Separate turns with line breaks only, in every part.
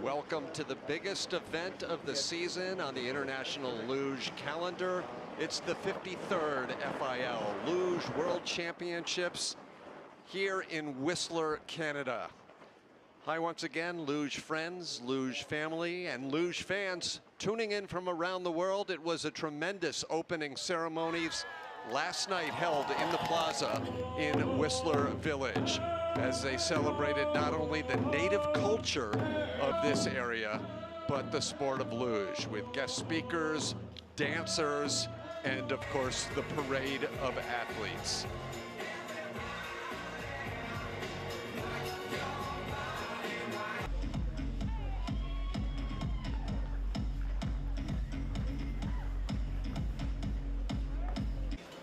Welcome to the biggest event of the season on the International Luge calendar. It's the 53rd FIL Luge World Championships here in Whistler, Canada. Hi once again, luge friends, luge family, and luge fans tuning in from around the world. It was a tremendous opening ceremonies last night held in the plaza in Whistler Village, as they celebrated not only the native culture of this area, but the sport of luge, with guest speakers, dancers, and of course the parade of athletes.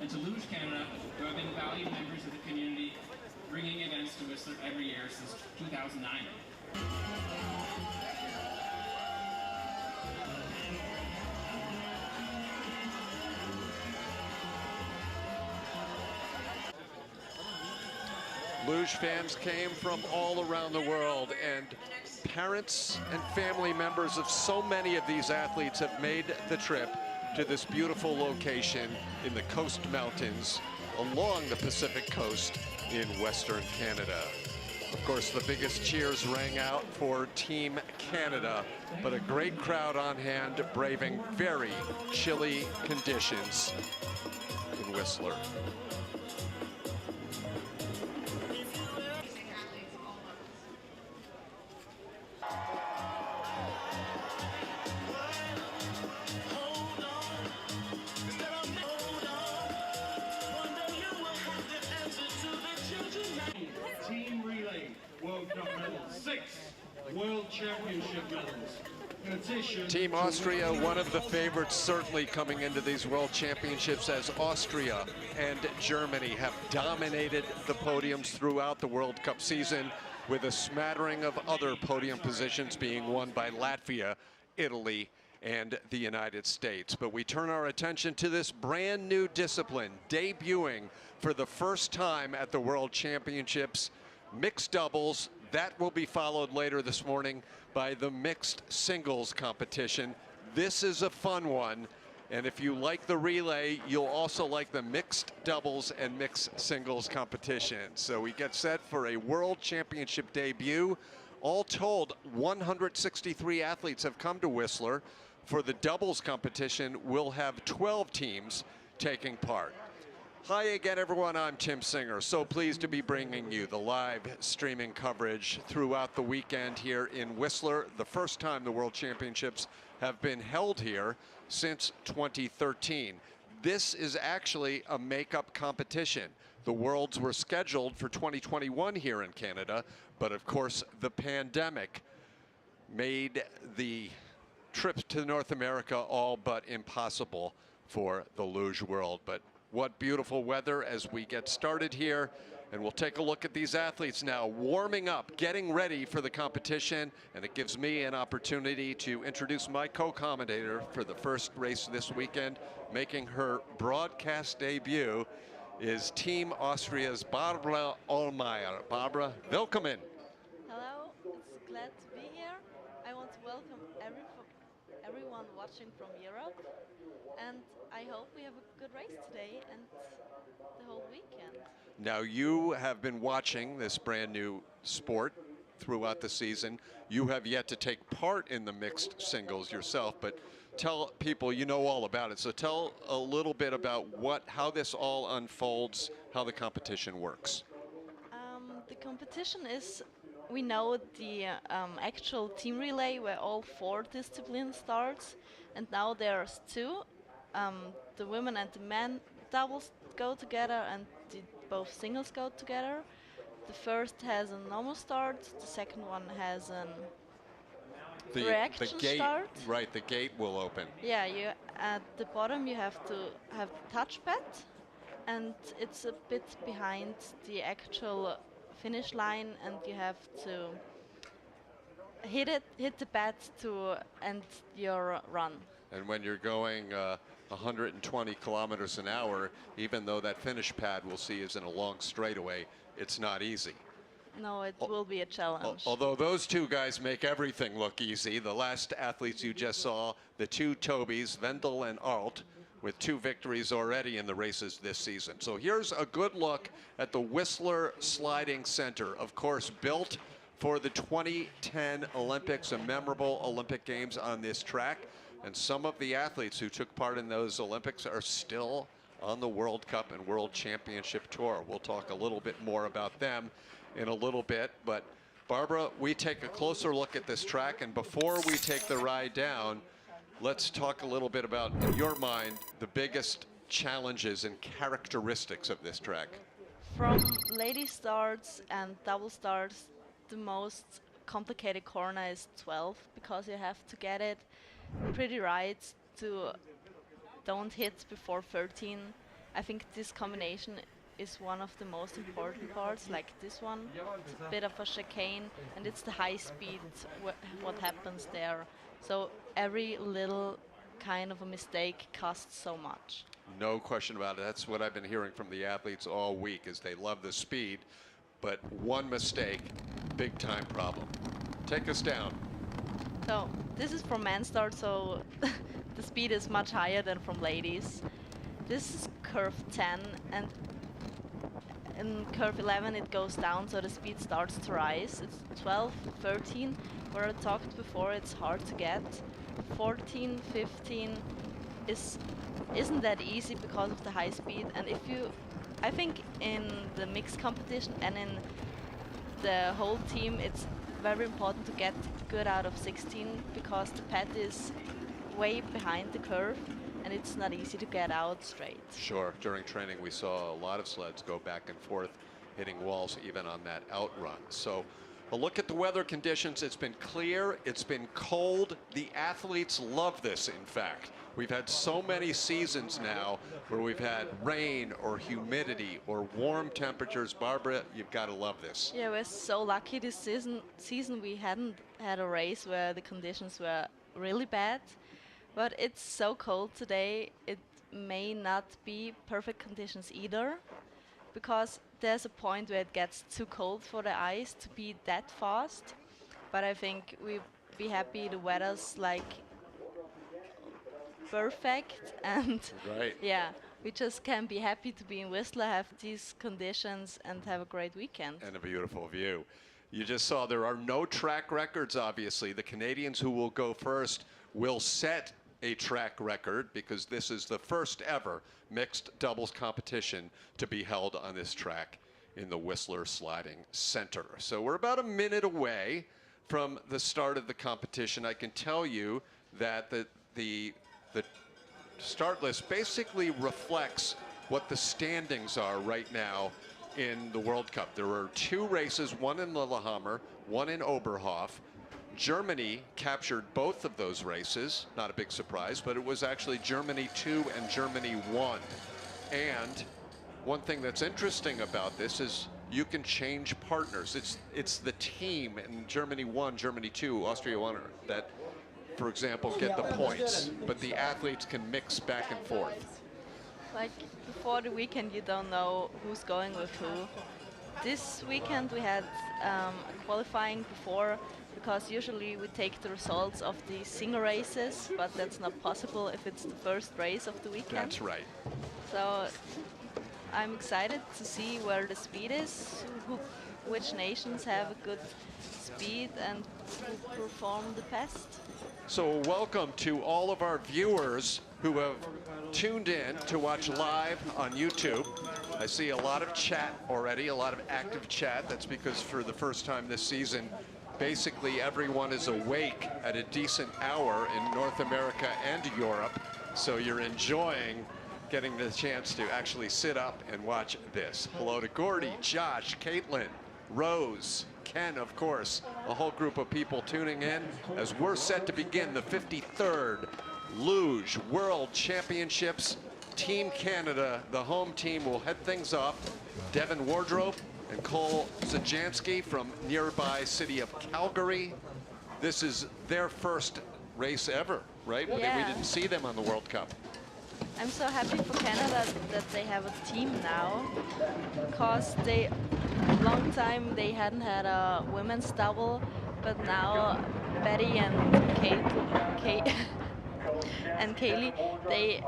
And to Luge Canada, who have been valued members of the community, bringing events to Whistler every year since 2009.
Luge fans came from all around the world, and parents and family members of so many of these athletes have made the trip to this beautiful location in the Coast Mountains along the Pacific Coast in Western Canada. Of course, the biggest cheers rang out for Team Canada, but a great crowd on hand braving very chilly conditions in Whistler.
Team Relay World Cup medals, 6 World Championship medals. In addition,
Team Austria, one of the favorites certainly coming into these World Championships, as Austria and Germany have dominated the podiums throughout the World Cup season, with a smattering of other podium positions being won by Latvia, Italy, and the United States. But we turn our attention to this brand new discipline, debuting for the first time at the World Championships, mixed doubles. That will be followed later this morning by the mixed singles competition. This is a fun one, and if you like the relay, you'll also like the mixed doubles and mixed singles competition. So we get set for a World Championship debut. All told, 163 athletes have come to Whistler. For the doubles competition, we'll have 12 teams taking part. Hi again, everyone. I'm Tim Singer. So pleased to be bringing you the live streaming coverage throughout the weekend here in Whistler. The first time the World Championships have been held here since 2013. This is actually a makeup competition. The Worlds were scheduled for 2021 here in Canada, but of course the pandemic made the trip to North America all but impossible for the luge world. But what beautiful weather as we get started here, and we'll take a look at these athletes now warming up, getting ready for the competition, and it gives me an opportunity to introduce my co-commentator for the first race this weekend. Making her broadcast debut is Team Austria's Barbara Ohlmeier. Barbara, welcome.
Hello, it's glad to be here. I want to welcome everyone watching from Europe, and I hope we have a good race today and the whole weekend.
Now, you have been watching this brand new sport throughout the season. You have yet to take part in the mixed singles yourself, but tell people you know all about it. So tell a little bit about how this all unfolds, how the competition works.
The competition is, we know the actual team relay where all 4 disciplines starts, and now there's 2. The women and the men doubles go together, and both singles go together. The first has a normal start, the second one has an reaction start.
Right, the gate will open.
Yeah, you at the bottom you have to have the touchpad, and it's a bit behind the actual finish line, and you have to hit the bat to end your run.
And when you're going 120 kilometers an hour, even though that finish pad we'll see is in a long straightaway, it's not easy.
No, it will be a challenge.
Although those two guys make everything look easy. The last athletes you just saw, the two Tobys, Vendel and Alt, with 2 victories already in the races this season. So here's a good look at the Whistler Sliding Center, of course, built for the 2010 Olympics, a memorable Olympic Games on this track. And some of the athletes who took part in those Olympics are still on the World Cup and World Championship Tour. We'll talk a little bit more about them in a little bit. But Barbara, we take a closer look at this track. And before we take the ride down, let's talk a little bit about, in your mind, the biggest challenges and characteristics of this track.
From lady starts and double starts, the most complicated corner is 12 because you have to get it pretty right to don't hit before 13. I think this combination is one of the most important parts, like this one. It's a bit of a chicane, and it's the high speed, what happens there. So every little kind of a mistake costs so much.
No question about it. That's what I've been hearing from the athletes all week, is they love the speed, but one mistake, big time problem. Take us down.
So this is from man start, so the speed is much higher than from ladies. This is curve 10, and in curve 11 it goes down, so the speed starts to rise. It's 12, 13, where I talked before, it's hard to get. 14, 15 isn't that easy because of the high speed, and if you, I think in the mixed competition and in the whole team, it's very important to get good out of 16 because the pad is way behind the curve and it's not easy to get out straight.
Sure. During training, we saw a lot of sleds go back and forth, hitting walls even on that outrun. So a look at the weather conditions. It's been clear. It's been cold. The athletes love this, in fact. We've had so many seasons now where we've had rain or humidity or warm temperatures. Barbara, you've got to love this.
Yeah, we're so lucky this season we hadn't had a race where the conditions were really bad. But it's so cold today, it may not be perfect conditions either, because there's a point where it gets too cold for the ice to be that fast. But I think we'd be happy the weather's like perfect, and
Right.
yeah, we just can be happy to be in Whistler, have these conditions, and have a great weekend.
And a beautiful view. You just saw there are no track records, obviously. The Canadians who will go first will set a track record because this is the first ever mixed doubles competition to be held on this track in the Whistler Sliding Center. So we're about a minute away from the start of the competition. I can tell you that the start list basically reflects what the standings are right now in the World Cup. There are 2 races, one in Lillehammer, one in Oberhof. Germany captured both of those races, not a big surprise, but it was actually Germany 2 and Germany 1. And one thing that's interesting about this is you can change partners. It's the team in Germany 1, Germany 2, Austria 1 that, for example, get the points, but the athletes can mix back and forth.
Like before the weekend, you don't know who's going with who. This weekend we had qualifying before, because usually we take the results of the single races, but that's not possible if it's the first race of the weekend.
That's right.
So I'm excited to see where the speed is, which nations have a good speed and who perform the best.
So welcome to all of our viewers who have tuned in to watch live on YouTube. I see a lot of chat already, a lot of active chat. That's because for the first time this season, basically everyone is awake at a decent hour in North America and Europe. So you're enjoying getting the chance to actually sit up and watch this. Hello to Gordy, Josh, Caitlin, Rose, Ken, of course, a whole group of people tuning in as we're set to begin the 53rd Luge World Championships. Team Canada, the home team, will head things off. Devin Wardrope and Cole Zajanski from nearby city of Calgary. This is their first race ever, right?
Yeah.
We didn't see them on the World Cup.
I'm so happy for Canada that they have a team now, because they long time they hadn't had a women's double, but now Betty and and Kaylee, they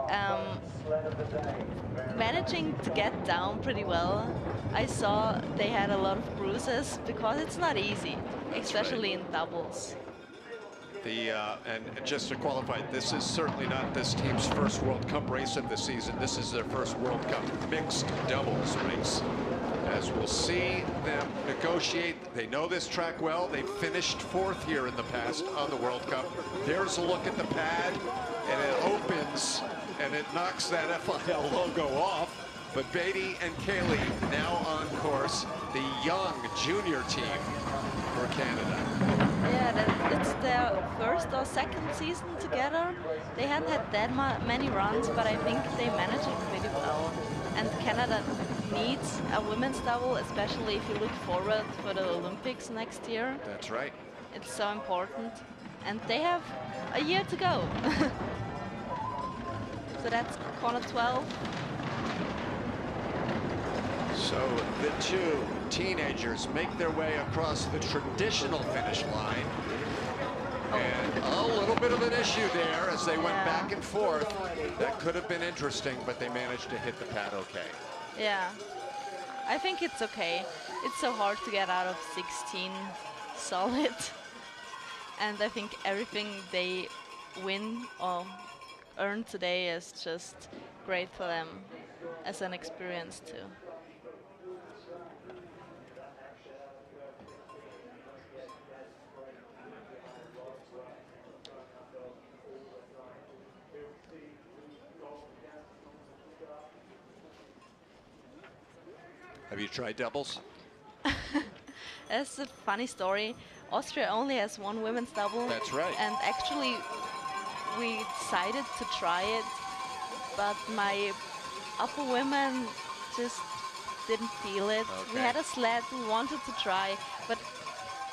managing to get down pretty well. I saw they had a lot of bruises because it's not easy, especially in doubles.
And just to qualify, this is certainly not this team's first World Cup race of the season. This is their first World Cup mixed doubles race. As we'll see them negotiate, they know this track well. They've finished 4th here in the past on the World Cup. There's a look at the pad, and it opens, and it knocks that FIL logo off. But Beatty and Kaylee now on course, the young junior team for Canada.
Yeah, it's their first or second season together. They hadn't had that many runs, but I think they managed it pretty well. And Canada needs a women's double, especially if you look forward for the Olympics next year.
That's right.
It's so important. And they have a year to go. So that's corner 12.
So the two teenagers make their way across the traditional finish line. And a little bit of an issue there as they went back and forth. That could have been interesting, but they managed to hit the pad okay.
Yeah, I think it's okay. It's so hard to get out of 16 solid. And I think everything they win or earn today is just great for them as an experience too.
Have you tried doubles?
That's a funny story. Austria only has one women's double.
That's right.
And actually, we decided to try it, but my upper women just didn't feel it.
Okay.
We had a sled we wanted to try, but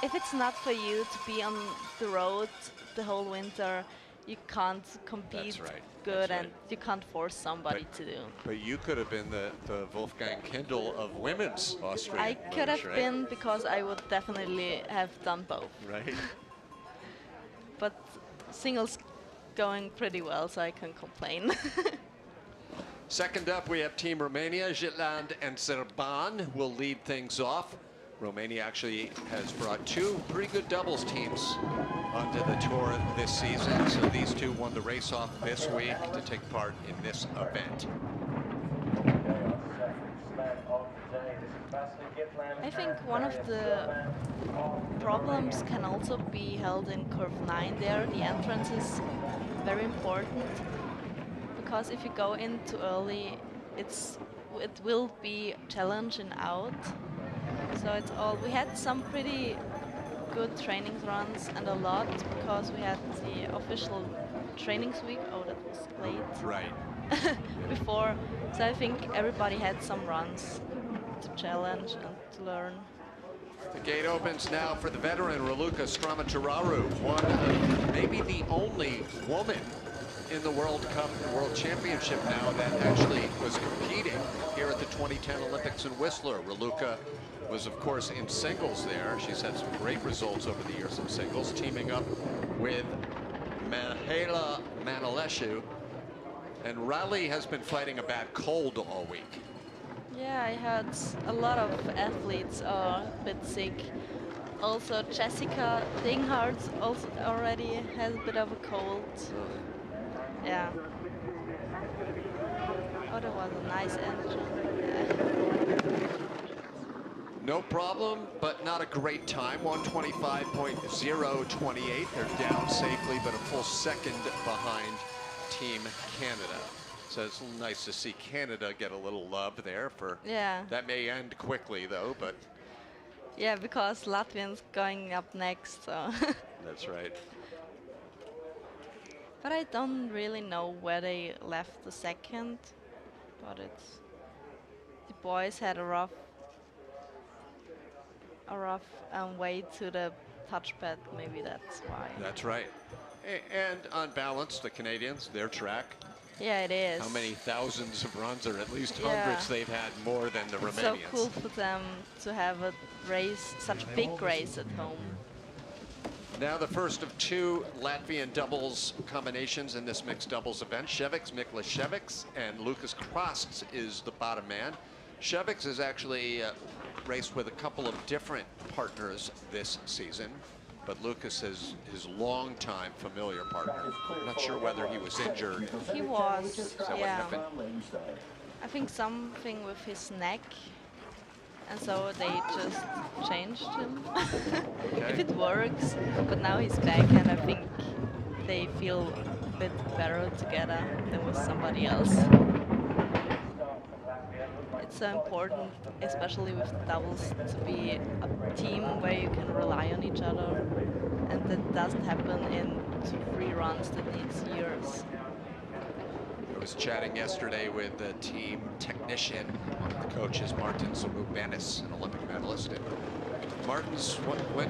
if it's not for you to be on the road the whole winter, you can't compete good, and you can't force somebody to do.
But you could have been the Wolfgang Kindl of women's Austrian
I could have been, because I would definitely have done both.
Right.
But singles going pretty well, so I can complain.
Second up, we have Team Romania. Jitland and Serban will lead things off. Romania actually has brought two pretty good doubles teams onto the tour this season. So these two won the race off this week to take part in this event.
I think one of the problems can also be held in curve 9 there. The entrance is very important, because if you go in too early, it will be challenging out. So it's all, we had some pretty good training runs, and a lot because we had the official trainings week. Oh, that was late.
Right.
Before, so I think everybody had some runs to challenge and to learn.
The gate opens now for the veteran Raluca Stramaturaro, one of maybe the only woman in the World Cup World Championship now that actually was competing here at the 2010 Olympics in Whistler. Raluca was, of course, in singles there. She's had some great results over the years in singles, teaming up with Mihaela Manolescu. And Raleigh has been fighting a bad cold all week.
Yeah, I heard a lot of athletes are a bit sick. Also, Jessica Dinghart also already has a bit of a cold. Yeah. Oh, that was a nice engine. Yeah.
No problem, but not a great time. 125.028. They're down safely, but a full second behind Team Canada. So it's nice to see Canada get a little love there for.
Yeah.
That may end quickly though, but.
Yeah, because Latvians going up next, so.
That's right.
But I don't really know where they left the second. But it's, the boys had a rough way to the touchpad. Maybe that's why.
That's right. And on balance, the Canadians, their track,
Yeah, it is.
How many thousands of runs, or at least
Yeah.
hundreds, they've had more than the
It's so
Romanians.
cool for them to have a race, such a big race at home.
Now the first of two Latvian doubles combinations in this mixed doubles event. Miklas Ševiks and Lukas Krasts is the bottom man. Ševiks has actually raced with a couple of different partners this season, but Lukas is his longtime familiar partner. I'm not sure whether he was injured.
He was,
Is that what
yeah.
happened?
I think something with his neck, and so they just changed him. If it works, but now he's back, and I think they feel a bit better together than with somebody else. It's so important, especially with doubles, to be a team where you can rely on each other, and that doesn't happen in 2-3 runs, that needs years.
I was chatting yesterday with the team technician, one of the coaches, Martin Zamubanis, an Olympic medalist. And Martin's, when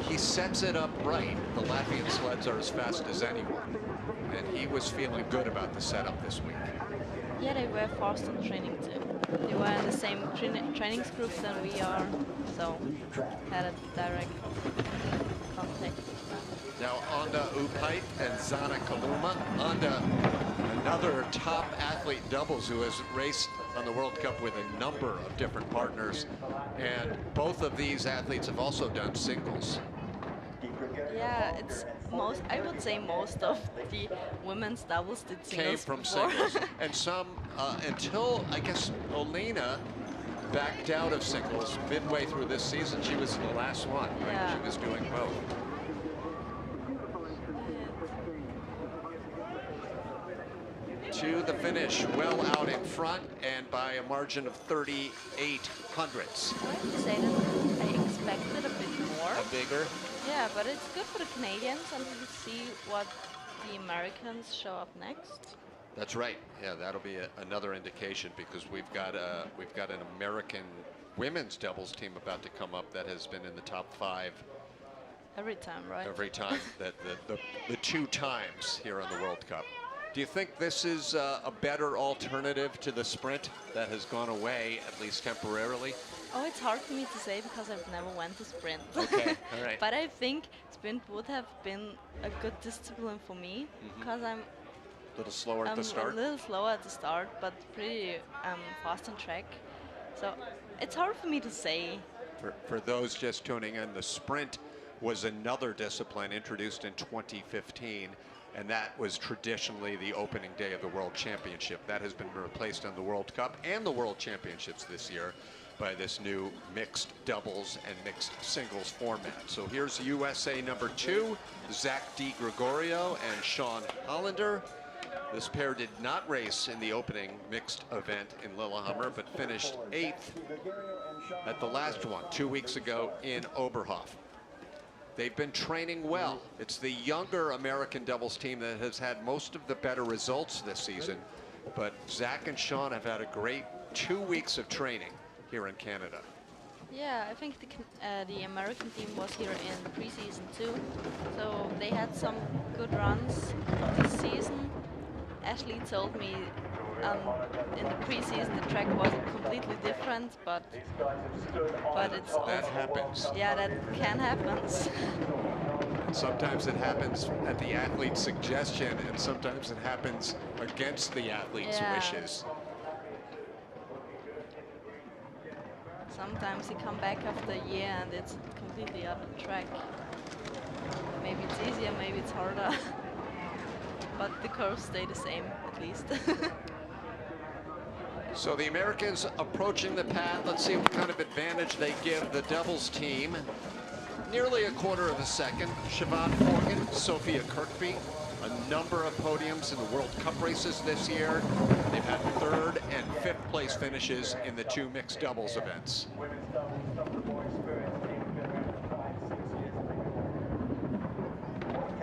he sets it up right, the Latvian sleds are as fast as anyone. And he was feeling good about the setup this week.
Yeah, they were fast in training too. They were in the same trainings group than we are, so had a direct contact.
Now Anda Upait and Zana Kaluma. Anda, another top athlete doubles who has raced on the World Cup with a number of different partners. And both of these athletes have also done singles.
Yeah, it's I would say most of the women's doubles did singles
Came from
before.
singles. And some, until I guess Olena backed out of singles midway through this season. She was the last one, right?
Yeah.
She was doing both. To the finish, well out in front, and by a margin of 38 hundredths.
I have to say that I expected a bit more.
A bigger.
Yeah, but it's good for the Canadians, and we'll see what the Americans show up next.
That's right. Yeah, that'll be another indication, because we've got an American women's doubles team about to come up that has been in the top 5
Every time, right?
every time. That the 2 times here on the World Cup. Do you think this is a better alternative to the sprint that has gone away, at least temporarily?
Oh, it's hard for me to say because I've never went to sprint.
Okay, all right.
But I think sprint would have been a good discipline for me because I'm
A little slower at the start.
a little slower at the start, but pretty fast on track. So it's hard for me to say.
For those just tuning in, the sprint was another discipline introduced in 2015, and that was traditionally the opening day of the World Championship. That has been replaced on the World Cup and the World Championships this year by this new mixed doubles and mixed singles format. So here's USA number 2, Zach DiGregorio and Sean Hollander. This pair did not race in the opening mixed event in Lillehammer, but finished 8th at the last one 2 weeks ago in Oberhof. They've been training well. It's the younger American doubles team that has had most of the better results this season, but Zach and Sean have had a great 2 weeks of training here in Canada.
Yeah, I think the American team was here in preseason too, so they had some good runs this season. Ashley told me in the preseason the track was completely different, but it's
That happens.
yeah, that can happen.
And sometimes it happens at the athlete's suggestion, and sometimes it happens against the athlete's
Yeah.
wishes.
Sometimes you come back after a year and it's completely other track. Maybe it's easier, maybe it's harder. But the curves stay the same, at least.
So the Americans approaching the pad. Let's see what kind of advantage they give the doubles team. Nearly a quarter of a second. Siobhan Morgan, Sophia Kirkby, a number of podiums in the World Cup races this year. They've had 3rd and 5th place finishes in the 2 mixed doubles events.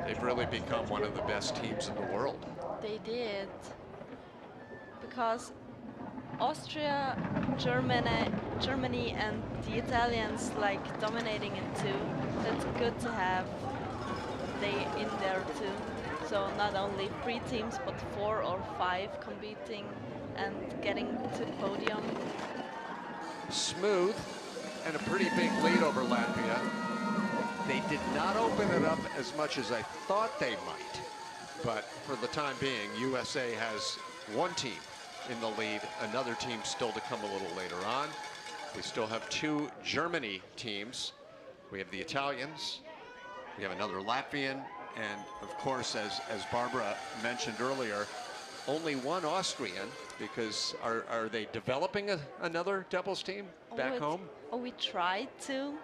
They've really become one of the best teams in the world.
They did. Because Austria, Germany and the Italians like dominating in 2. That's good to have they in there too. So not only 3 teams, but 4 or 5 competing and getting to the podium.
Smooth and a pretty big lead over Latvia. They did not open it up as much as I thought they might. But for the time being, USA has 1 team in the lead, another team still to come a little later on. We still have 2 Germany teams. We have the Italians, we have another Latvian, and of course, as Barbara mentioned earlier, only 1 Austrian, because are they developing another doubles team back home?
Oh, we tried to,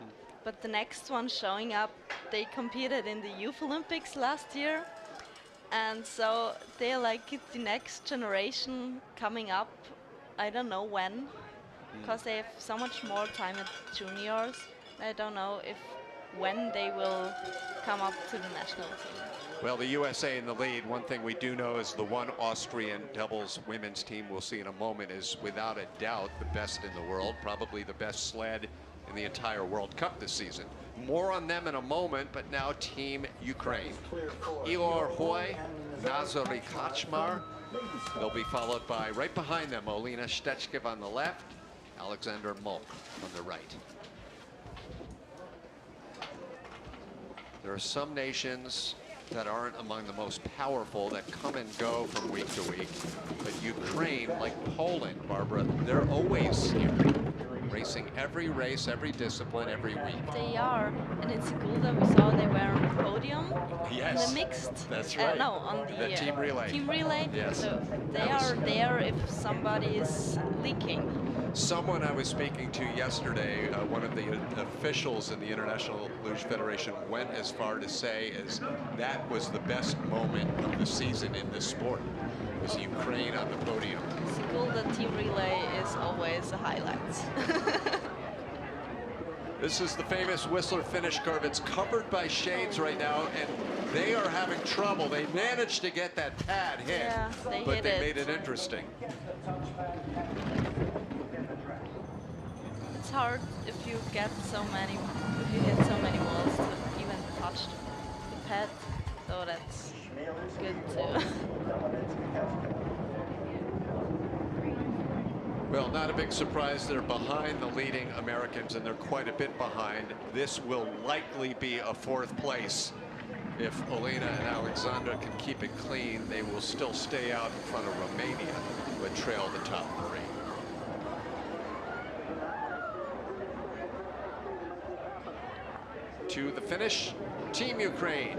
but the next one showing up, they competed in the Youth Olympics last year. And so they're like the next generation coming up. I don't know when, because they have so much more time at juniors. I don't know when they will come up to the national team.
Well, the USA in the lead. One thing we do know is the 1 Austrian doubles women's team we'll see in a moment is without a doubt the best in the world, probably the best sled in the entire World Cup this season. More on them in a moment, but now Team Ukraine. Igor Hoy, Nazary Kaczmar. They'll be followed by, right behind them, Olena Stechkev on the left, Alexander Molk on the right. There are some nations that aren't among the most powerful that come and go from week to week. But Ukraine, like Poland, Barbara, they're always here, racing every race, every discipline, every week.
They are, and it's cool that we saw they were on the podium.
Yes,
in the mixed.
That's right.
No, on the
team relay.
Team relay.
Yes.
So they are there if somebody is leaking.
Someone I was speaking to yesterday, one of the officials in the International Luge Federation, went as far to say as that was the best moment of the season in this sport, was Ukraine on the podium.
It's cool that team relay is always a highlight.
This is the famous Whistler finish curve. It's covered by shades right now, and they are having trouble. They managed to get that pad hit,
Yeah,
but they made it interesting.
It's hard if you hit so many walls to even touch the pad, so that's good too.
Well, not a big surprise. They're behind the leading Americans, and they're quite a bit behind. This will likely be a 4th place. If Olena and Alexandra can keep it clean, they will still stay out in front of Romania, but trail the top 3. To the finish, Team Ukraine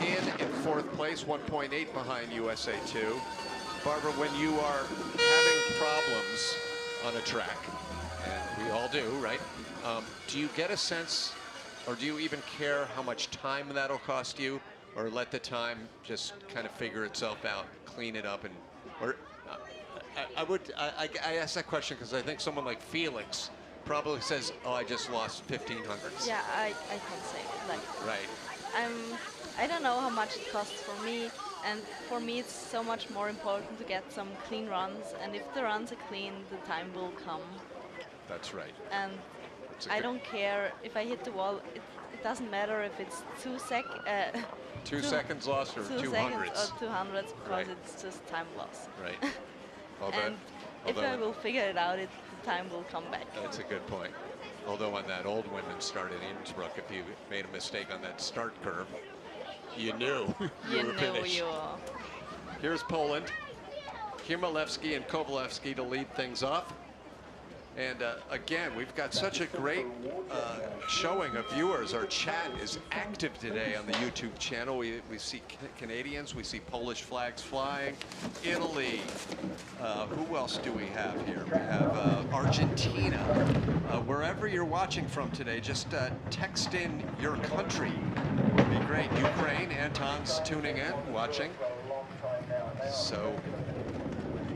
in 4th place, 1.8 behind USA 2. Barbara, when you are having problems on a track, and we all do, right? Do you get a sense, or do you even care how much time that'll cost you, or let the time just kind of figure itself out, clean it up, and or I ask that question because I think someone like Felix probably says, "Oh, I just lost 1500s."
Yeah, I can say it. Like,
right.
I don't know how much it costs for me, and for me it's so much more important to get some clean runs, and if the runs are clean, the time will come.
That's right.
And I don't care if I hit the wall. It doesn't matter if it's 2
seconds lost or 2 hundredths.
Or 200ths, because
right.
It's just time loss.
Right.
And if I will figure it out, the time will come back.
That's a good point. Although on that old women's start in Innsbruck, if you made a mistake on that start curve, you knew you were finished. Here's Poland. Chmielewski and Kowalewski to lead things off. And again, we've got such a great showing of viewers. Our chat is active today on the YouTube channel. We see Canadians, we see Polish flags flying, Italy. Who else do we have here? We have Argentina. Wherever you're watching from today, just text in your country. Would be great. Ukraine, Anton's tuning in, watching. So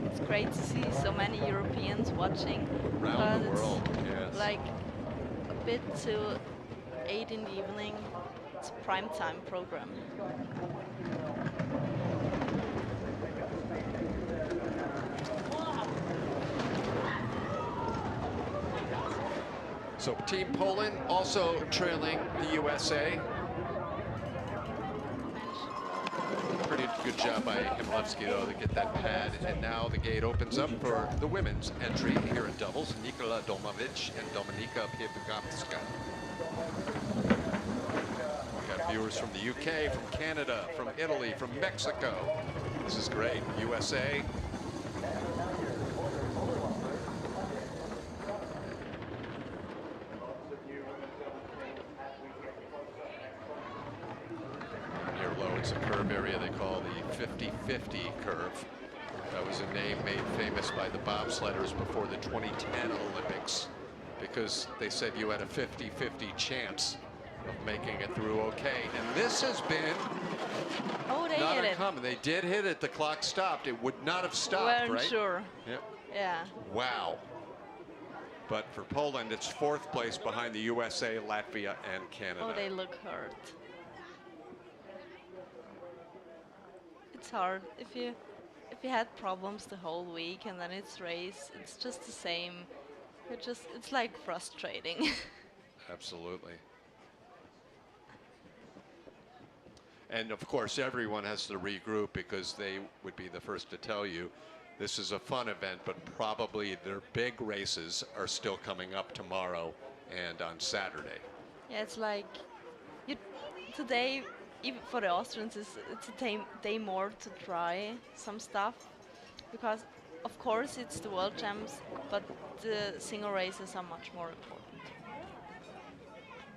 it's great to see so many Europeans watching.
Around the world, yes.
Like a bit to 8 in the evening. It's a prime time program.
So Team Poland also trailing the USA. Pretty Good job by Himlevsky, though, to get that pad. And now the gate opens up for the women's entry here in doubles. Nikola Domovic and Dominika Piepogomska. We've got viewers from the UK, from Canada, from Italy, from Mexico. This is great. USA. It's a curve area they call the 50-50 curve. That was a name made famous by the bobsledders before the 2010 Olympics, because they said you had a 50-50 chance of making it through okay. And this has been not uncommon. They did hit it. The clock stopped. It would not have stopped, right?
Sure.
Yep.
Yeah.
Wow. But for Poland, it's 4th place behind the USA, Latvia, and Canada.
Oh, they look hurt. It's hard if you had problems the whole week and then it's race. It's just the same. It's like frustrating.
Absolutely. And of course, everyone has to regroup because they would be the first to tell you this is a fun event, but probably their big races are still coming up tomorrow and on Saturday.
Yeah, it's like today. Even for the Austrians, it's a day more to try some stuff, because of course it's the world champs, but the single races are much more important.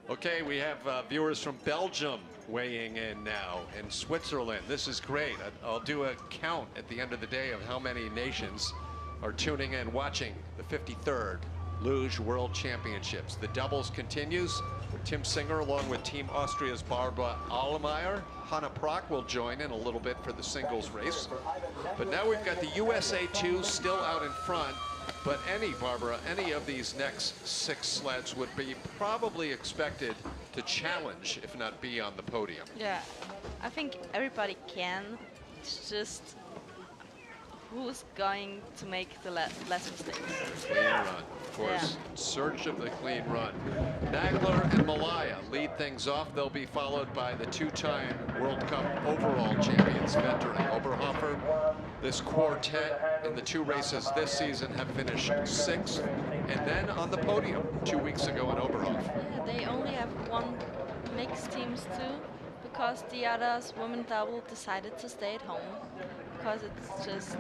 Okay, we have viewers from Belgium weighing in now, and Switzerland. This is great. I'll do a count at the end of the day of how many nations are tuning in, watching the 53rd Luge World Championships. The doubles continues. Tim Singer along with Team Austria's Barbara Allemeyer. Hanna Prock will join in a little bit for the singles race. But now we've got the USA 2 still out in front. But Barbara, any of these next 6 sleds would be probably expected to challenge, if not be on the podium.
Yeah, I think everybody can. It's just who's going to make the less mistakes.
Clean run, of course.
Yeah.
Search of the clean run. Nagler and Malaya lead things off. They'll be followed by the 2-time World Cup overall champions, veteran Oberhofer. This quartet in the 2 races this season have finished 6th, and then on the podium 2 weeks ago in Oberhof.
Yeah, they only have 1 mixed teams too, because the others, women double, decided to stay at home. Because it's just,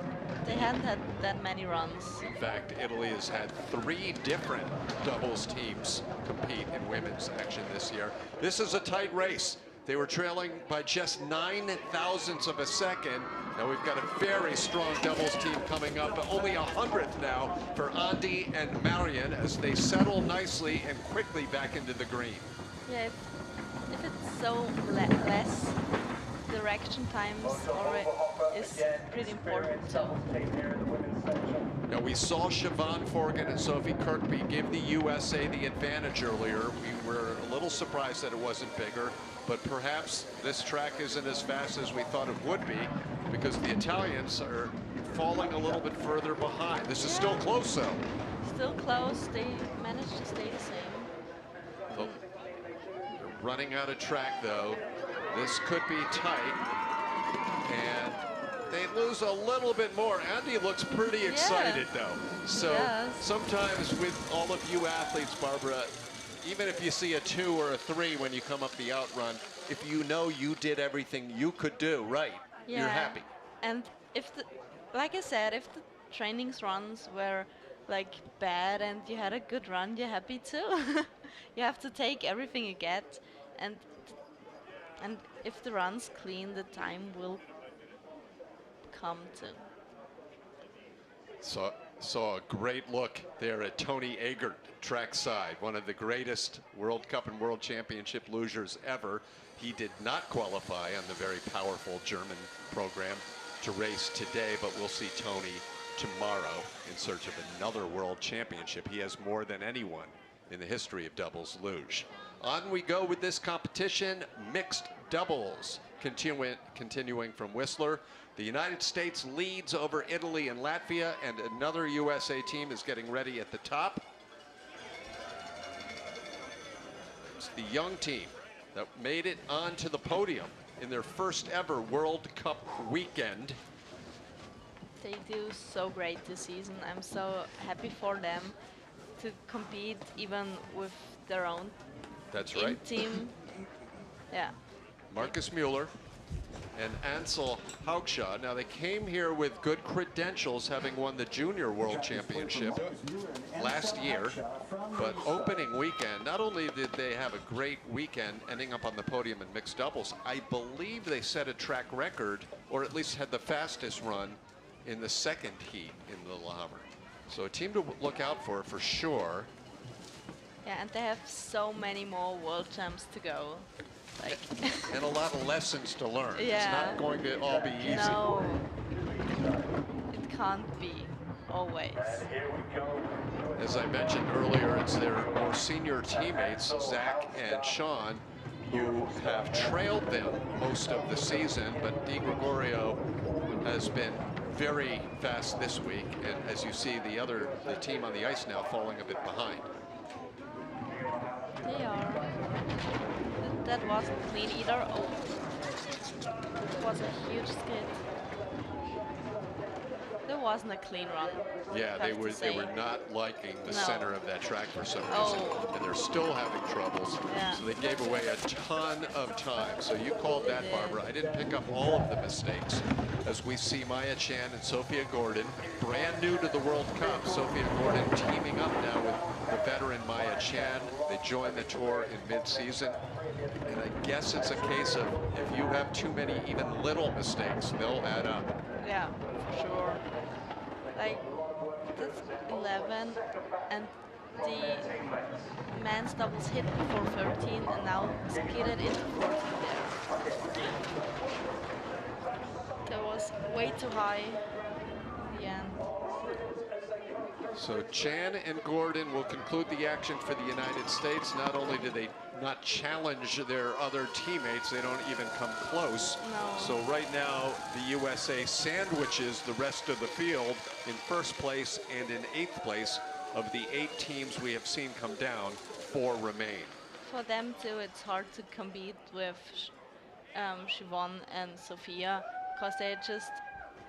they hadn't had that many runs.
In fact, Italy has had 3 different doubles teams compete in women's action this year. This is a tight race. They were trailing by just 9/1000ths of a second. Now we've got a very strong doubles team coming up, but only 100th now for Andi and Marion as they settle nicely and quickly back into the green.
Yeah, if it's so less, the reaction times is pretty important too.
Now we saw Siobhan Forgan and Sophie Kirkby give the USA the advantage earlier. We were a little surprised that it wasn't bigger, but perhaps this track isn't as fast as we thought it would be, because the Italians are falling a little bit further behind. This is still close though.
Still close, they managed to stay the same.
They're running out of track though. This could be tight, and they lose a little bit more. Andi looks pretty excited though. So sometimes with all of you athletes, Barbara, even if you see a 2 or a 3 when you come up the outrun, if you know you did everything you could do right, you're happy.
And if like I said, if the trainings runs were like bad and you had a good run, you're happy too. You have to take everything you get, and if the run's clean, the time will come too.
Saw a great look there at Tony Agert, trackside, one of the greatest World Cup and World Championship lugers ever. He did not qualify on the very powerful German program to race today, but we'll see Tony tomorrow in search of another World Championship. He has more than anyone in the history of doubles luge. On we go with this competition, mixed doubles. Continuing from Whistler, the United States leads over Italy and Latvia, and another USA team is getting ready at the top. It's the young team that made it onto the podium in their first ever World Cup weekend.
They do so great this season. I'm so happy for them to compete even with their own
That's right.
team. Yeah.
Marcus Mueller and Ansel Haugshaw. Now they came here with good credentials, having won the Junior World Championship last year, but opening weekend, not only did they have a great weekend ending up on the podium in mixed doubles, I believe they set a track record, or at least had the fastest run in the second heat in Lillehammer. So a team to look out for sure.
Yeah, and they have so many more world champs to go. Like
And a lot of lessons to learn.
Yeah.
It's not going to all be easy.
No, it can't be always.
As I mentioned earlier, it's their more senior teammates, Zach and Sean, who have trailed them most of the season, but Di Gregorio has been very fast this week, and as you see, the team on the ice now falling a bit behind.
They are. That wasn't clean either. Oh, it was a huge skid. There wasn't a clean run.
Yeah, they were not liking the center of that track for some reason, and they're still having troubles.
Yeah.
So they gave away a ton of time. So you called that, Barbara. I didn't pick up all of the mistakes, as we see Maya Chan and Sophia Gordon, brand new to the World Cup. Sophia Gordon teaming up now with the veteran Maya Chan. They joined the tour in mid-season. And I guess it's a case of if you have too many even little mistakes, they'll add up.
Yeah, for sure. Like, that's 11, and the men's doubles hit before 13, and now skidded into 14 there. That was way too high in the end.
So Chan and Gordon will conclude the action for the United States. Not only did they not challenge their other teammates, they don't even come close.
No.
So right now, the USA sandwiches the rest of the field in first place, and in 8th place. Of the 8 teams we have seen come down, 4 remain.
For them too, it's hard to compete with Siobhan and Sophia, because they just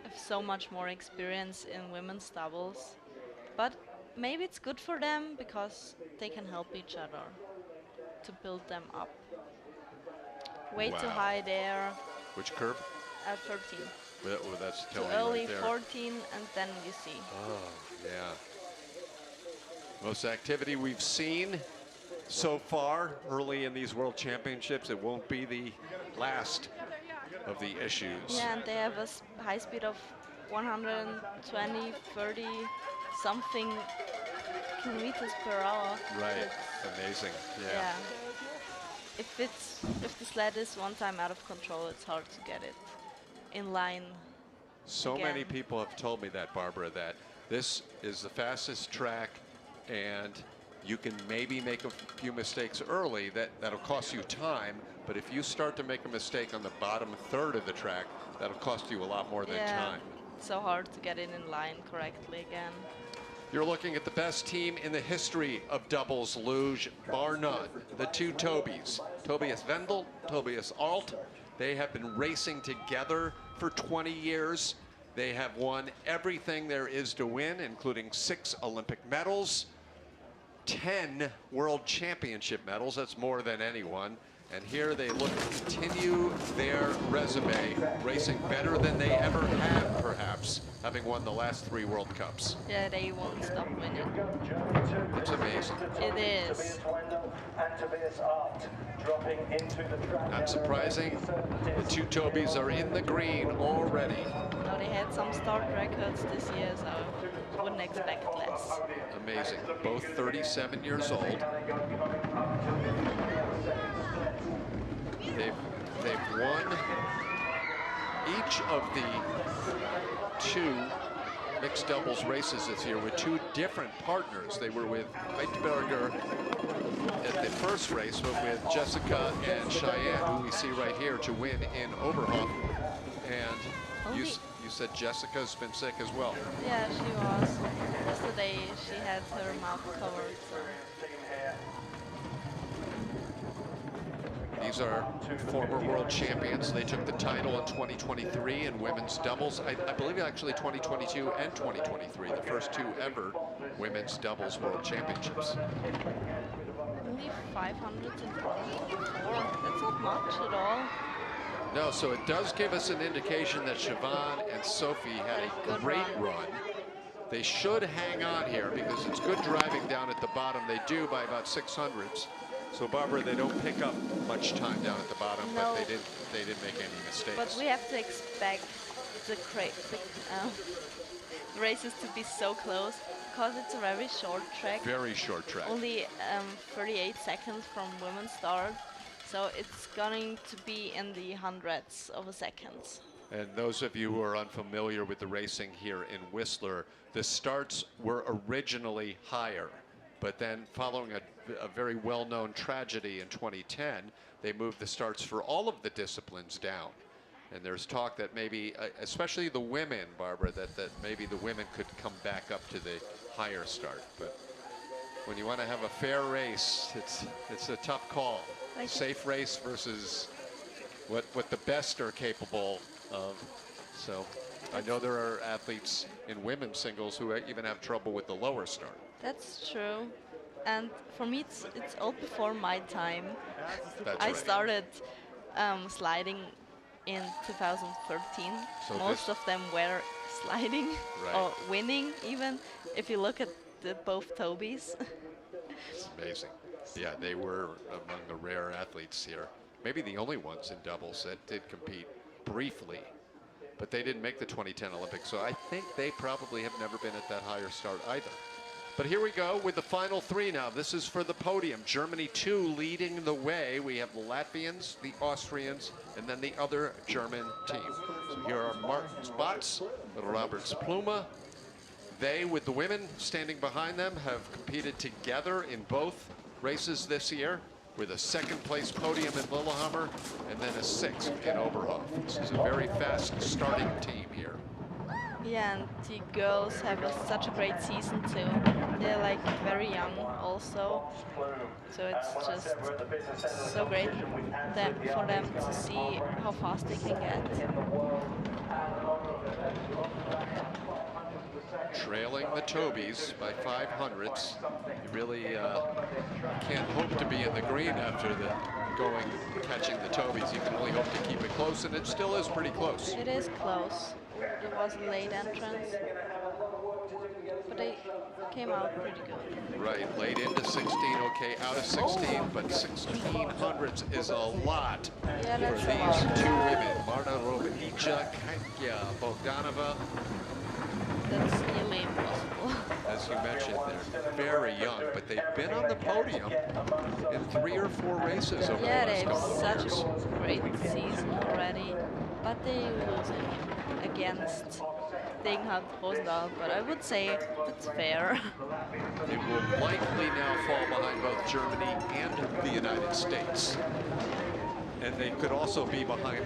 have so much more experience in women's doubles. But maybe it's good for them because they can help each other to build them up. Way too high there.
Which curve?
At 13.
Well, that's
Too
telling
early,
you right there.
14, and then you see.
Oh, yeah. Most activity we've seen so far early in these World Championships. It won't be the last of the issues.
Yeah, and they have a high speed of 120, 30 something kilometers per hour.
Right,
It's,
amazing,
yeah. If the sled is one time out of control, it's hard to get it in line.
So
again.
many people have told me that, Barbara, that this is the fastest track, and you can maybe make a few mistakes early that'll cost you time, but if you start to make a mistake on the bottom third of the track, that'll cost you a lot more than time.
It's so hard to get it in line correctly again.
You're looking at the best team in the history of doubles luge, bar none. The 2 Tobys, Tobias Wendel, Tobias Alt. They have been racing together for 20 years. They have won everything there is to win, including 6 Olympic medals, 10 World Championship medals. That's more than anyone. And here they look to continue their resume, racing better than they ever have, perhaps, having won the last 3 World Cups.
Yeah, they won't stop winning.
It's amazing.
It is.
Not surprising, the 2 Tobys are in the green already.
No, they had some start records this year, so wouldn't expect less.
Amazing. Both 37 years old. They've won each of the 2 mixed doubles races this year with 2 different partners. They were with Heitberger at the first race, but with Jessica and Cheyenne, who we see right here, to win in Oberhof. And you said Jessica's been sick as well.
Yeah, she was. Yesterday she had her mouth covered. So.
These are former world champions. They took the title in 2023 in women's doubles. I believe actually 2022 and 2023, the first two ever women's doubles world championships.
Only 504. That's not much at all.
No, so it does give us an indication that Siobhan and Sophie had a great run. They should hang on here because it's good driving down at the bottom. They do by about 600ths. So Barbara, they don't pick up much time down at the bottom,
No.
but they didn't make any mistakes.
But we have to expect the races to be so close because it's a very short track.
Very short track.
Only 38 seconds from women's start. So it's going to be in the hundreds of seconds.
And those of you who are unfamiliar with the racing here in Whistler, the starts were originally higher, but then following a very well-known tragedy in 2010, they moved the starts for all of the disciplines down. And there's talk that maybe, especially the women, Barbara, that maybe the women could come back up to the higher start. But when you want to have a fair race, it's a tough call. A safe race versus what the best are capable of. So I know there are athletes in women's singles who even have trouble with the lower start.
That's true. And for me, it's all before my time.
That's
I
right.
started sliding in 2013.
So
Most of them were sliding
Right.
or winning even. If you look at both Tobys.
It's amazing. Yeah, they were among the rare athletes here. Maybe the only ones in doubles that did compete briefly, but they didn't make the 2010 Olympics. So I think they probably have never been at that higher start either. But here we go with the final three now. This is for the podium. Germany 2 leading the way. We have the Latvians, the Austrians, and then the other German team. So here are Martin's Bots, Roberts Pluma. They, with the women standing behind them, have competed together in both races this year, with a second-place podium in Lillehammer and then a sixth in Oberhof. This is a very fast starting team here.
Yeah, and the girls have such a great season too. They're like very young also, so it's just so great for them to see how fast they can get.
Trailing the Tobys by 500ths. You really can't hope to be in the green after catching the Tobys. You can only hope to keep it close, and it still is pretty close.
It is close. It was a late entrance, but they came out pretty good.
Right, late into 16, okay, out of 16, but 1600ths is a lot
Yeah,
for
that's a
these
lot.
two women. Marta Robanica, Katya Bogdanova.
That's nearly impossible.
As you mentioned, they're very young, but they've been on the podium in 3 or 4 races over
Yeah,
the
they
last
have
couple
such
of years.
a great season already, but they losing against Degenhardt Rosendahl, but I would say it's fair.
They will likely now fall behind both Germany and the United States. And they could also be behind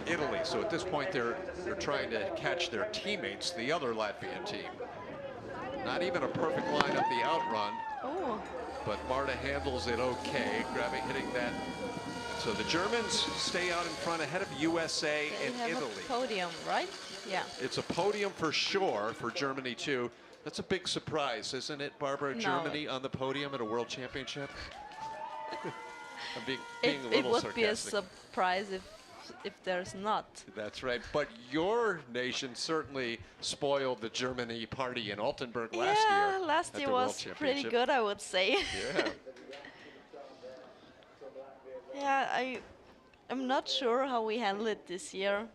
Italy. So at this point, they're trying to catch their teammates, the other Latvian team. Not even a perfect line up the outrun,
Oh,
but Marta handles it okay, hitting that. So the Germans stay out in front ahead of USA
they
and
have
Italy.
a podium, right? Yeah.
It's a podium for sure for Germany too. That's a big surprise, isn't it, Barbara?
No.
Germany on the podium at a world championship? I'm being a
It
little
would be a
sarcastic.
surprise if there's not.
That's right. But your nation certainly spoiled the Germany party in Altenburg last
Yeah,
year.
last
at
year
the World
was pretty
Championship.
good, I would say.
Yeah.
Yeah, I'm not sure how we handle it this year,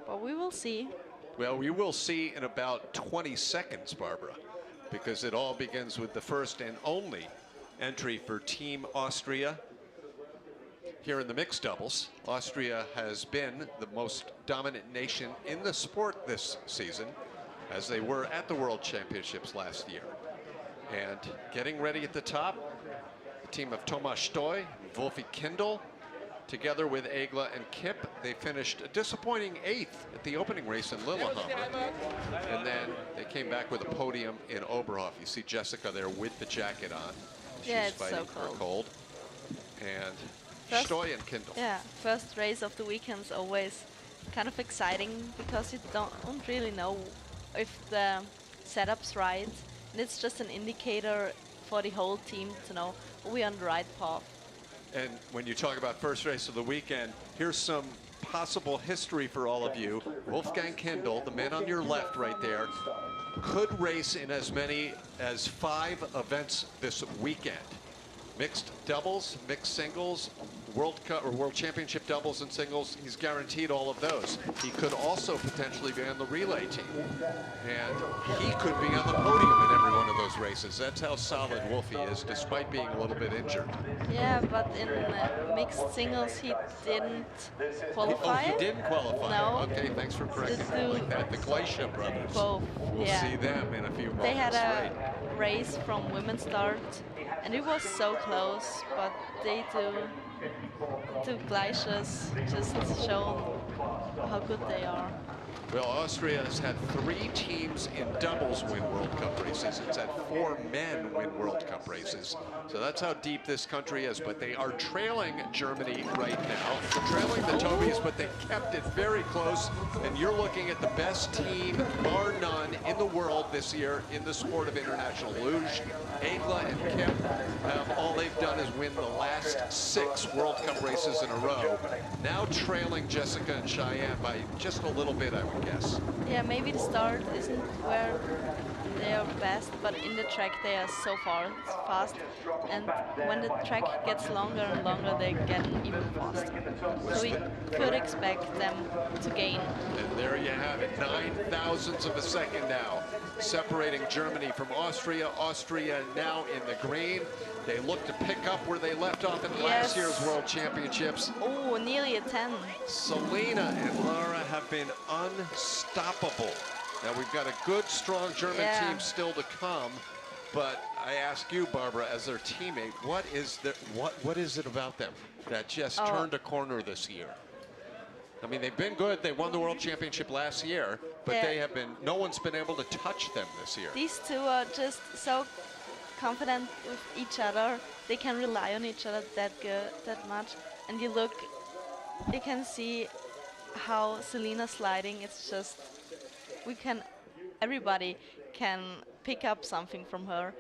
but we will see.
Well, we will see in about 20 seconds, Barbara, because it all begins with the first and only entry for Team Austria. Here in the mixed doubles, Austria has been the most dominant nation in the sport this season, as they were at the World Championships last year. And getting ready at the top, the team of Thomas Stoy, Wolfi Kindl, together with Egla and Kip. They finished a disappointing 8th at the opening race in Lillehammer. And then they came back with a podium in Oberhof. You see Jessica there with the jacket on.
Yeah,
She's
it's so
fighting for
cold.
cold. And Steuer and Kindle.
Yeah, first race of the weekend's always kind of exciting because you don't really know if the setup's right. And it's just an indicator for the whole team to know we're on the right path.
And when you talk about first race of the weekend, here's some possible history for all of you. Wolfgang Kindle, the man on your left right there, could race in as many as 5 events this weekend. Mixed doubles, mixed singles, World Cup or World Championship doubles and singles. He's guaranteed all of those. He could also potentially be on the relay team. And he could be on the podium in every one of those races. That's how solid Wolfie is, despite being a little bit injured.
Yeah, but in mixed singles he didn't qualify.
Oh, he didn't qualify.
No.
Okay, thanks for correcting me like that. The Glacier brothers.
Both.
We'll
yeah.
see them in a few moments.
They had a
right?
race from women's start, and it was so close, but they two glaciers just show how good they are.
Well, Austria has had 3 teams in doubles win World Cup races. It's had 4 men win World Cup races. So that's how deep this country is. But they are trailing Germany right now. They're trailing the Tobys, but they kept it very close. And you're looking at the best team, bar none, in the world this year in the sport of international luge. Egla and Kip all they've done is win the last 6 World Cup races in a row. Now trailing Jessica and Cheyenne by just a little bit, I would guess.
Yeah, maybe the start isn't where they are best, but in the track they are so fast. And when the track gets longer and longer, they get even faster. So we could expect them to gain.
And there you have it, 9,000ths of a second now, separating Germany from Austria. Austria now in the green. They look to pick up where they left off in last year's World Championships.
Oh, nearly a 10.
Selena and Lara have been unstoppable. Now we've got a good, strong German team still to come. But I ask you, Barbara, as their teammate, what is it about them that just turned a corner this year? I mean, they've been good. They won the World Championship last year, but they have been. No one's been able to touch them this year.
These two are just so confident with each other. They can rely on each other that much. And you can see how Selena's sliding. It's just everybody can pick up something from her.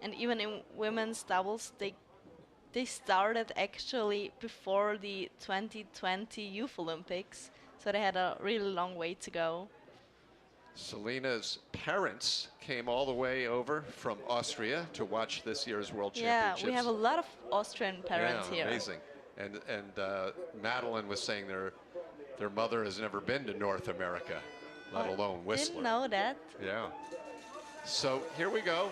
And even in women's doubles, they started actually before the 2020 Youth Olympics, so they had a really long way to go.
Selena's parents came all the way over from Austria to watch this year's World Championships.
Yeah, we have a lot of Austrian parents here.
Amazing. And Madeline was saying their mother has never been to North America, let alone Whistler.
Didn't know that.
Yeah. So here we go.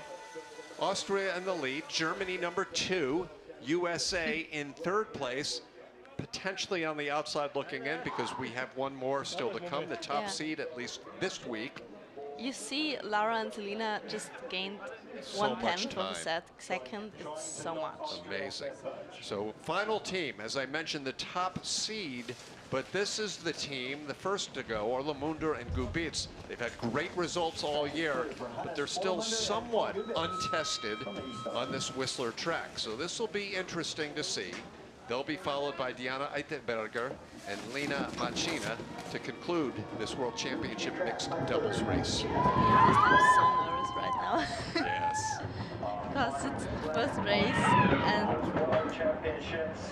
Austria in the lead, Germany number 2, USA in 3rd place, potentially on the outside looking in because we have one more still to come, the top seed at least this week.
You see Lara and Selena just gained
So
1/10 of a second. It's so much.
Amazing. So final team, as I mentioned, the top seed, but this is the team, the first to go, Orlamunder and Gubitz. They've had great results all year, but they're still somewhat untested on this Whistler track. So this will be interesting to see. They'll be followed by Diana Eitenberger and Lena Machina to conclude this World Championship mixed doubles race.
I'm so nervous right now.
Yes.
Because it's the first race and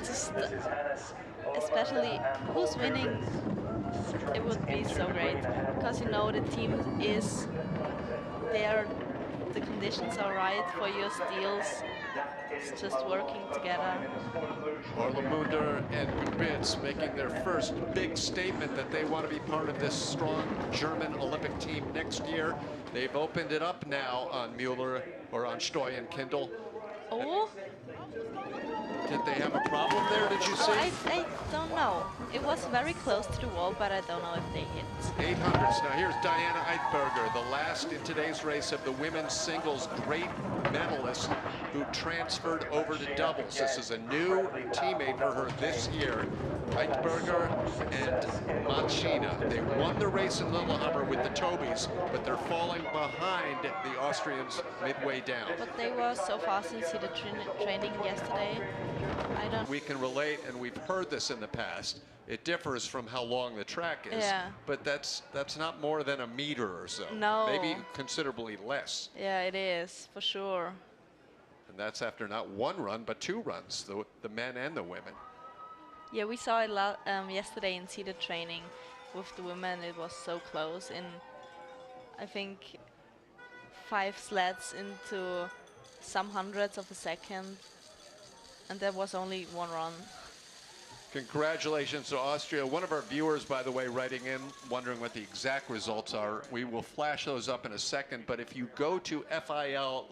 just especially who's winning, it would be so great because you know the team is there, the conditions are right for your steals. It's just working together.
Orlamunder and Gubitz making their first big statement that they want to be part of this strong German Olympic team next year. They've opened it up now on Mueller or on Steuer and Kindle.
Oh.
Did they have a problem there, did you see?
I don't know. It was very close to the wall, but I don't know if they hit.
800s. Now here's Diana Eitenberger, the last in today's race of the women's singles great medalist who transferred over to doubles. This is a new teammate for her this year. Eichberger and Machina. They won the race in Lillehammer with the Tobys, but they're falling behind the Austrians midway down.
But they were so fast in seated training yesterday. I don't.
We can relate, and we've heard this in the past. It differs from how long the track is,
Yeah.
but that's not more than a meter or so.
No.
Maybe considerably less.
Yeah, it is for sure.
And that's after not one run, but two runs, the men and the women.
Yeah, we saw it yesterday in seated training with the women. It was so close in, I think, 5 sleds into some hundredths of a second, and there was only one run.
Congratulations to Austria. One of our viewers, by the way, writing in, wondering what the exact results are. We will flash those up in a second, but if you go to FILLuge.org,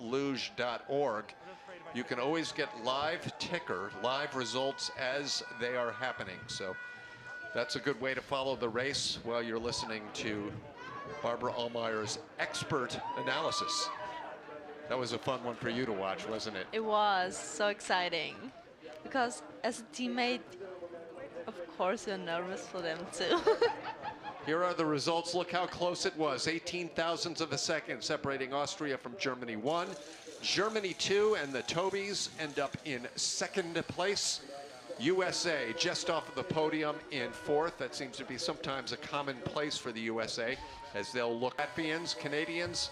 you can always get live results as they are happening. So that's a good way to follow the race while you're listening to Barbara Allmeyer's expert analysis. That was a fun one for you to watch, wasn't it?
It was so exciting because as a teammate, of course, you're nervous for them too.
Here are the results. Look how close it was. 18 thousandths of a second separating Austria from Germany 1. Germany 2 and the Tobys end up in 2nd place. USA just off of the podium in 4th. That seems to be sometimes a common place for the USA as they'll look. Latvians, Canadians,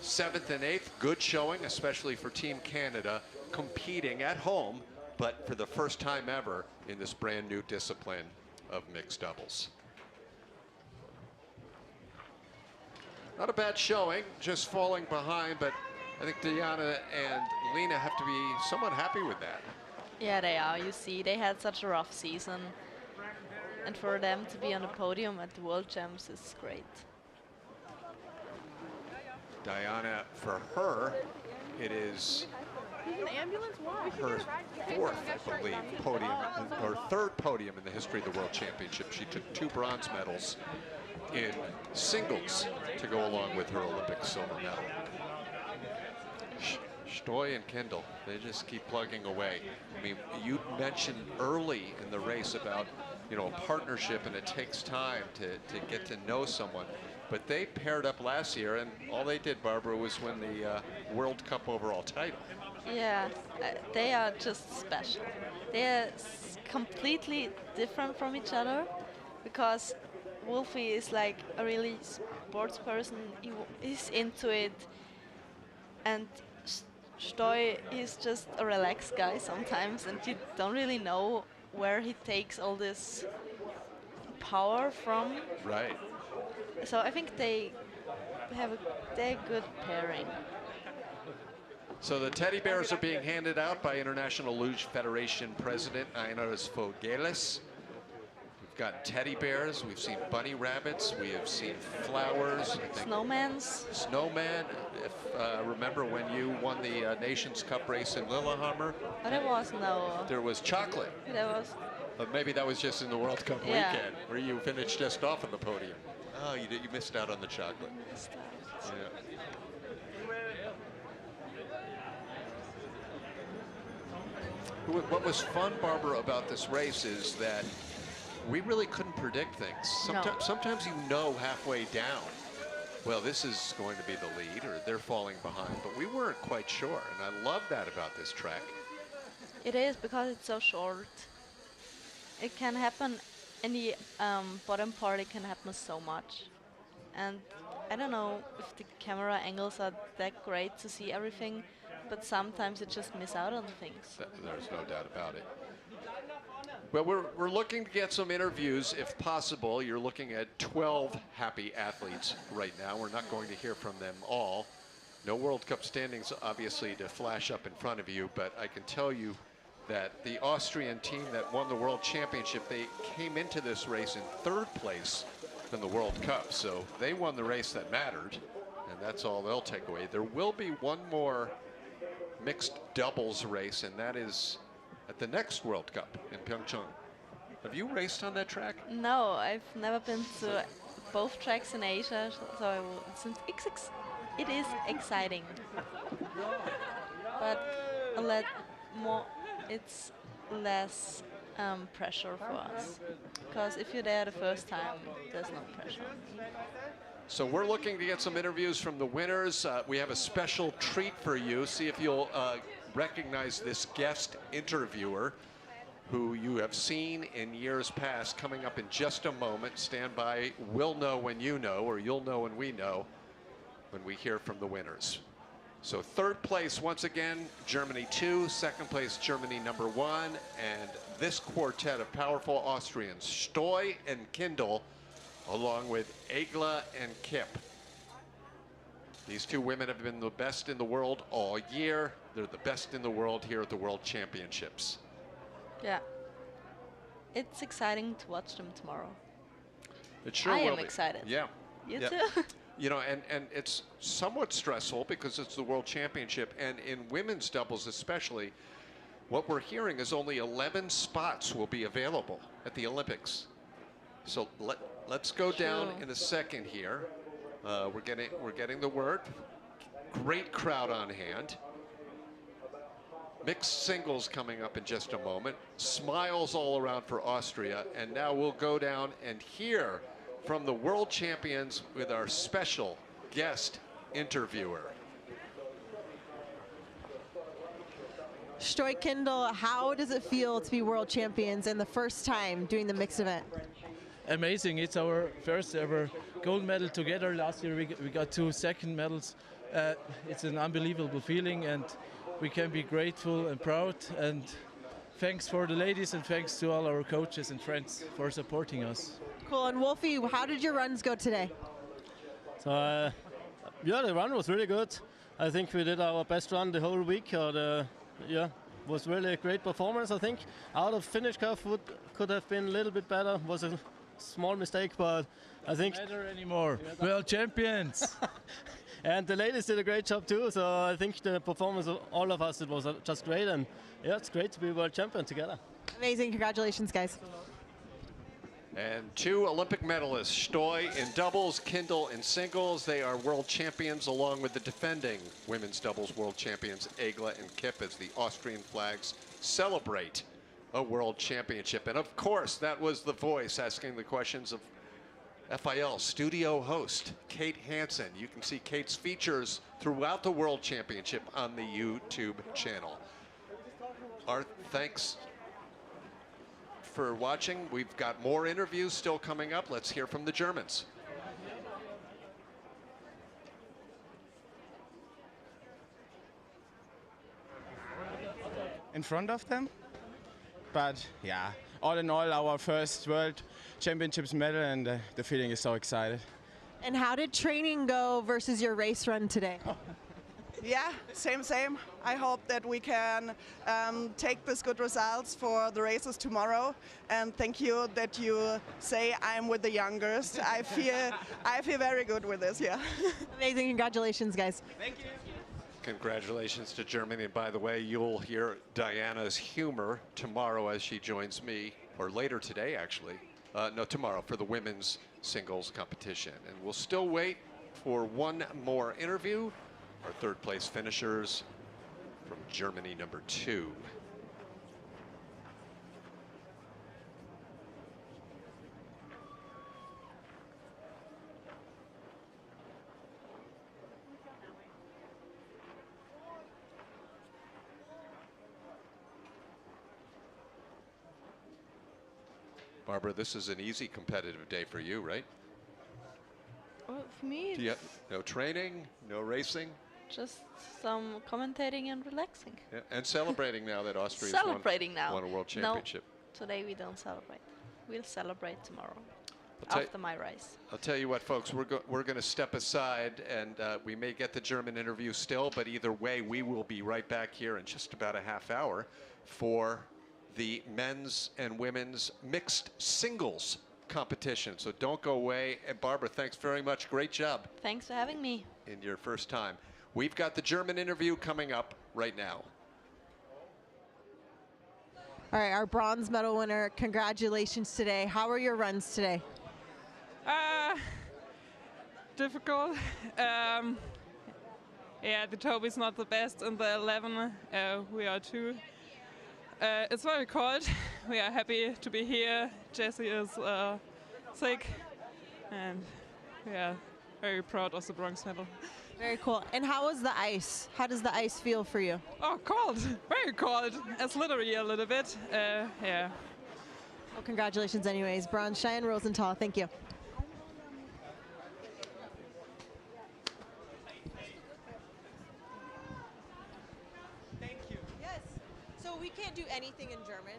7th and 8th. Good showing, especially for Team Canada, competing at home, but for the first time ever in this brand new discipline of mixed doubles. Not a bad showing, just falling behind, but I think Diana and Lena have to be somewhat happy with that.
Yeah, they are. You see, they had such a rough season, and for them to be on the podium at the World Champs is great.
Diana, for her, it is her 4th, I believe, podium, or 3rd podium in the history of the World Championship. She took 2 bronze medals in singles to go along with her Olympic silver medal. Stoy and Kendall, they just keep plugging away. I mean, you mentioned early in the race about, you know, a partnership, and it takes time to get to know someone. But they paired up last year, and all they did, Barbara, was win the World Cup overall title.
Yeah, they are just special. They are completely different from each other because Wolfie is like a really sports person. He's into it, and Stoy is just a relaxed guy sometimes, and you don't really know where he takes all this power from.
Right.
So I think they're a good pairing.
So the teddy bears are being handed out by International Luge Federation President Ainaras Fogelis. We've got teddy bears, we've seen bunny rabbits, we have seen flowers.
Snowmans.
Snowman. If remember when you won the Nations Cup race in Lillehammer?
But there was no.
There was chocolate.
There was.
But maybe that was just in the World Cup
Yeah.
weekend, where you finished just off on the podium. Oh, you missed out on the chocolate. Yeah. What was fun, Barbara, about this race is that we really couldn't predict things. Sometimes you know halfway down, well, this is going to be the lead, or they're falling behind, but we weren't quite sure, and I love that about this track.
It is because it's so short. It can happen in the bottom part. It can happen so much, and I don't know if the camera angles are that great to see everything, but sometimes you just miss out on things.
There's no doubt about it. Well, we're looking to get some interviews if possible. You're looking at 12 happy athletes right now. We're not going to hear from them all. No World Cup standings, obviously, to flash up in front of you, but I can tell you that the Austrian team that won the World Championship, they came into this race in 3rd place in the World Cup, so they won the race that mattered, and that's all they'll take away. There will be one more mixed doubles race, and that is at the next World Cup in Pyeongchang. Have you raced on that track?
No, I've never been to both tracks in Asia, so it is exciting. But it's less pressure for us. Because if you're there the first time, there's no pressure.
So we're looking to get some interviews from the winners. We have a special treat for you. See if you'll recognize this guest interviewer who you have seen in years past, coming up in just a moment. Stand by. We'll know when you know, or you'll know when we know, when we hear from the winners. So third place, once again, Germany 2. Second place, Germany number 1. And this quartet of powerful Austrians, Stoy and Kindle, along with Egla and Kip. These two women have been the best in the world all year. They're the best in the world here at the World Championships.
Yeah. It's exciting to watch them tomorrow.
It sure
I
will
am
be.
excited.
Yeah.
You
Yeah.
too?
You know, and it's somewhat stressful because it's the World Championship, and in women's doubles especially, what we're hearing is only 11 spots will be available at the Olympics. So let's go down in a second here. We're getting the word. Great crowd on hand. Mixed singles coming up in just a moment. Smiles all around for Austria. And now we'll go down and hear from the world champions with our special guest interviewer.
Stoy Kindle, how does it feel to be world champions and the first time doing the mixed event?
Amazing. It's our first ever gold medal together. Last year we got 2 second medals. It's an unbelievable feeling, and we can be grateful and proud. And thanks for the ladies, and thanks to all our coaches and friends for supporting us.
Cool. And Wolfie, how did your runs go today?
So, yeah, the run was really good. I think we did our best run the whole week. Was really a great performance, I think. Out of finish curve could have been a little bit better. Was a small mistake, but I think...
Not matter anymore. World champions.
And the ladies did a great job too, so I think the performance of all of us, it was just great. And yeah, it's great to be world champion together.
Amazing. Congratulations, guys.
And 2 Olympic medalists, Stoy in doubles, Kindle in singles. They are world champions along with the defending women's doubles world champions, Egla and Kip, as the Austrian flags celebrate a world championship. And of course, that was the voice asking the questions of FIL studio host, Kate Hansen. You can see Kate's features throughout the World Championship on the YouTube channel. Our thanks for watching. We've got more interviews still coming up. Let's hear from the Germans.
In front of them, but yeah, all in all, our first World Championships medal, and the feeling is so excited.
And how did training go versus your race run today?
Yeah, same. I hope that we can take these good results for the races tomorrow. And thank you that you say I'm with the youngest. I feel very good with this. Yeah.
Amazing. Congratulations, guys.
Thank you.
Congratulations to Germany. And by the way, you'll hear Diana's humor tomorrow as she joins me, or later today, actually. No, tomorrow for the women's singles competition. And we'll still wait for one more interview. Our third place finishers from Germany number 2. Barbara, this is an easy competitive day for you, right?
Well, for me,
Do you have no training, no racing?
just some commentating and relaxing.
Yeah, and celebrating now that Austria's
Celebrating now.
won a world championship.
No, today we don't celebrate. We'll celebrate tomorrow
tell
after my race.
I'll tell you what, folks, we're going to step aside, and we may get the German interview still, but either way, we will be right back here in just about a half hour for the men's and women's mixed singles competition. So don't go away. And Barbara, thanks very much. Great job
Thanks for having me.
in your first time. We've got the German interview coming up right now.
All right, our bronze medal winner, congratulations today. How were your runs today?
Difficult. Yeah, the top is not the best in the 11. We are 2. It's very cold, we are happy to be here. Jessie is sick, and we are very proud of the bronze medal.
Very cool. And how was the ice? How does the ice feel for you?
Oh, cold, very cold. It's literally a little bit. Yeah.
Well, congratulations anyways. Bronze, Cheyenne Rosenthal, thank you. Thank you. Yes. So we can't do anything in German.